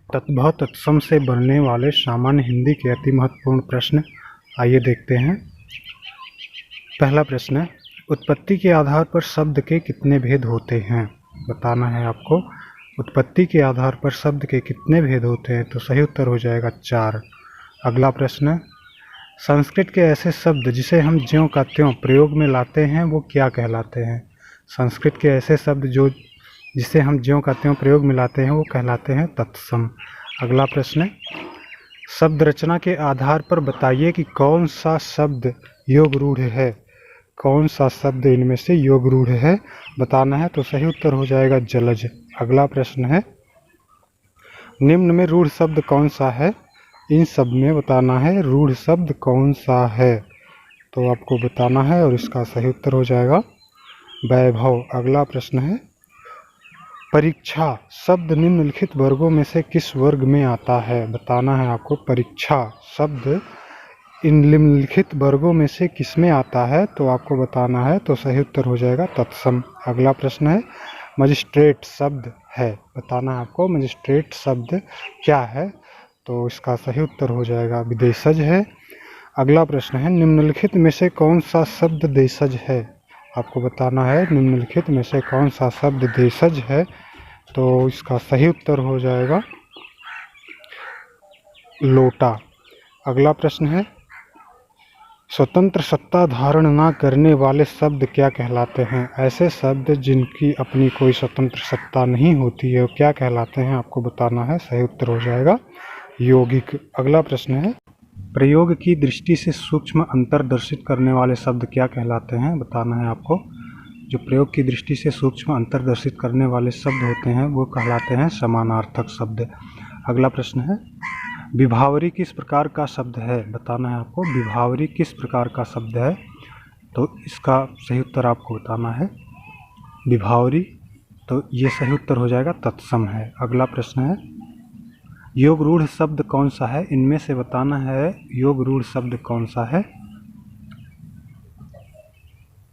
तद्भव तत्सम से बनने वाले सामान्य हिंदी के अति महत्वपूर्ण प्रश्न आइए देखते हैं। पहला प्रश्न है, उत्पत्ति के आधार पर शब्द के कितने भेद होते हैं? बताना है आपको। उत्पत्ति के आधार पर शब्द के कितने भेद होते हैं? तो सही उत्तर हो जाएगा 4। अगला प्रश्न है, संस्कृत के ऐसे शब्द जिसे हम ज्यों का त्यों प्रयोग में लाते हैं वो क्या कहलाते हैं? संस्कृत के ऐसे शब्द जिसे हम ज्यों का त्यों प्रयोग में लाते हैं वो कहलाते हैं तत्सम। अगला प्रश्न है, शब्द रचना के आधार पर बताइए कि कौन सा शब्द योग रूढ़ है? कौन सा शब्द इनमें से योग रूढ़ है? बताना है। तो सही उत्तर हो जाएगा जलज। अगला प्रश्न है, निम्न में रूढ़ शब्द कौन सा है? इन सब में बताना है रूढ़ शब्द कौन सा है, तो आपको बताना है और इसका सही उत्तर हो जाएगा वैभव। अगला प्रश्न है, परीक्षा शब्द निम्नलिखित वर्गों में से किस वर्ग में आता है? बताना है आपको। परीक्षा शब्द इन निम्नलिखित वर्गों में से किस में आता है, तो आपको बताना है। तो सही उत्तर हो जाएगा तत्सम। अगला प्रश्न है, मजिस्ट्रेट शब्द है, बताना है आपको मजिस्ट्रेट शब्द क्या है, तो इसका सही उत्तर हो जाएगा विदेशज है। अगला प्रश्न है, निम्नलिखित में से कौन सा शब्द देशज है? आपको बताना है निम्नलिखित में से कौन सा शब्द देशज है, तो इसका सही उत्तर हो जाएगा लोटा। अगला प्रश्न है, स्वतंत्र सत्ता धारण न करने वाले शब्द क्या कहलाते हैं? ऐसे शब्द जिनकी अपनी कोई स्वतंत्र सत्ता नहीं होती है वो क्या कहलाते हैं? आपको बताना है। सही उत्तर हो जाएगा यौगिक। अगला प्रश्न है, प्रयोग की दृष्टि से सूक्ष्म अंतर दर्शित करने वाले शब्द क्या कहलाते हैं? बताना है आपको। जो प्रयोग की दृष्टि से सूक्ष्म अंतर दर्शित करने वाले शब्द होते हैं वो कहलाते हैं समानार्थक शब्द। अगला प्रश्न है, विभावरी किस प्रकार का शब्द है? बताना है आपको विभावरी किस प्रकार का शब्द है, तो इसका सही उत्तर आपको बताना है विभावरी, तो ये सही उत्तर हो जाएगा तत्सम है। अगला प्रश्न है, योग रूढ़ शब्द कौन सा है? इनमें से बताना है योग रूढ़ शब्द कौन सा है,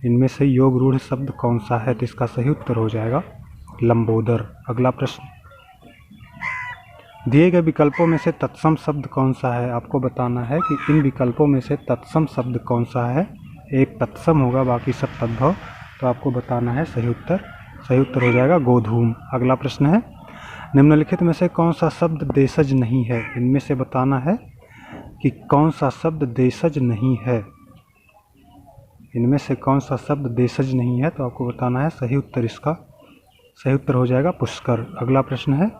इनमें से योग रूढ़ शब्द कौन सा है, तो इसका सही उत्तर हो जाएगा लंबोदर। अगला प्रश्न, दिए गए विकल्पों में से तत्सम शब्द कौन सा है? आपको बताना है कि इन विकल्पों में से तत्सम शब्द कौन सा है। एक तत्सम होगा, बाकी सब तद्भव, तो आपको बताना है सही उत्तर। सही उत्तर हो जाएगा गोधूम। अगला प्रश्न है, निम्नलिखित में से कौन सा शब्द देशज नहीं है? इनमें से बताना है कि कौन सा शब्द देशज नहीं है, इनमें से कौन सा शब्द देशज नहीं है, तो आपको बताना है सही उत्तर। इसका सही उत्तर हो जाएगा पुष्कर। अगला प्रश्न है,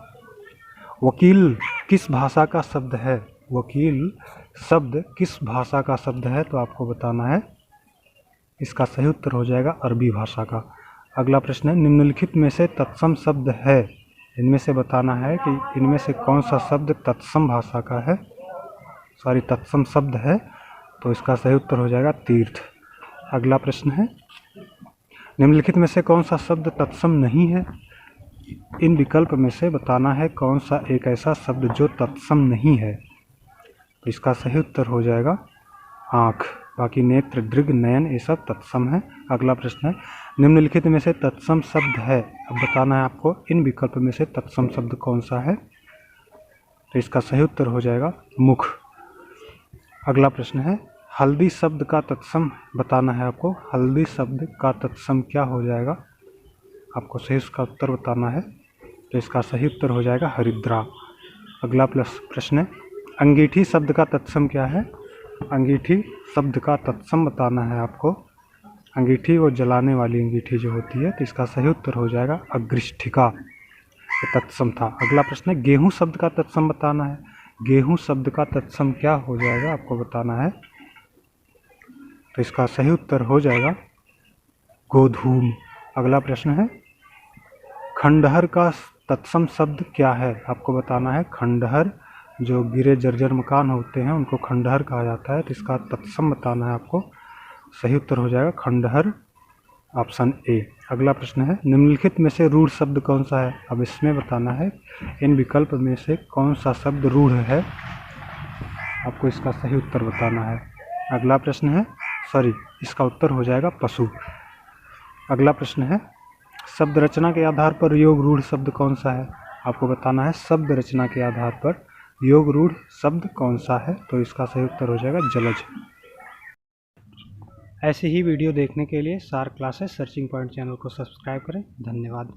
वकील किस भाषा का शब्द है? वकील शब्द किस भाषा का शब्द है, तो आपको बताना है। इसका सही उत्तर हो जाएगा अरबी भाषा का। अगला प्रश्न है, निम्नलिखित में से तत्सम शब्द है, इनमें से बताना है कि इनमें से कौन सा शब्द तत्सम भाषा का है, सॉरी तत्सम शब्द है, तो इसका सही उत्तर हो जाएगा तीर्थ। अगला प्रश्न है, निम्नलिखित में से कौन सा शब्द तत्सम नहीं है? इन विकल्प में से बताना है कौन सा एक ऐसा शब्द जो तत्सम नहीं है, तो इसका सही उत्तर हो जाएगा आँख। बाकी नेत्र, दृग, नयन ये सब तत्सम है। अगला प्रश्न है, निम्नलिखित में से तत्सम शब्द है, अब बताना है आपको इन विकल्प में से तत्सम शब्द कौन सा है, तो इसका सही उत्तर हो जाएगा मुख। अगला प्रश्न है, हल्दी शब्द का तत्सम बताना है आपको। हल्दी शब्द का तत्सम क्या हो जाएगा, आपको सही उसका उत्तर बताना है, तो इसका सही उत्तर हो जाएगा हरिद्रा। अगला प्रश्न है, अंगीठी शब्द का तत्सम क्या है? अंगीठी शब्द का तत्सम बताना है आपको। अंगीठी वो जलाने वाली अंगीठी जो होती है, तो इसका सही उत्तर हो जाएगा अग्रिष्ठिका, ये तत्सम था। अगला प्रश्न है, गेहूं शब्द का तत्सम बताना है। गेहूं शब्द का तत्सम क्या हो जाएगा, आपको बताना है, तो इसका सही उत्तर हो जाएगा गोधूम। अगला प्रश्न है, खंडहर का तत्सम शब्द क्या है? आपको बताना है। खंडहर जो गिरे जर्जर मकान होते हैं उनको खंडहर कहा जाता है, तो इसका तत्सम बताना है आपको। सही उत्तर हो जाएगा खंडहर, ऑप्शन ए। अगला प्रश्न है, निम्नलिखित में से रूढ़ शब्द कौन सा है? अब इसमें बताना है इन विकल्प में से कौन सा शब्द रूढ़ है, आपको इसका सही उत्तर बताना है। अगला प्रश्न है, इसका उत्तर हो जाएगा पशु। अगला प्रश्न है, शब्द रचना के आधार पर योग रूढ़ शब्द कौन सा है? आपको बताना है शब्द रचना के आधार पर योग रूढ़ शब्द कौन सा है, तो इसका सही उत्तर हो जाएगा जलज। ऐसे ही वीडियो देखने के लिए सार क्लासेस सर्चिंग पॉइंट चैनल को सब्सक्राइब करें। धन्यवाद।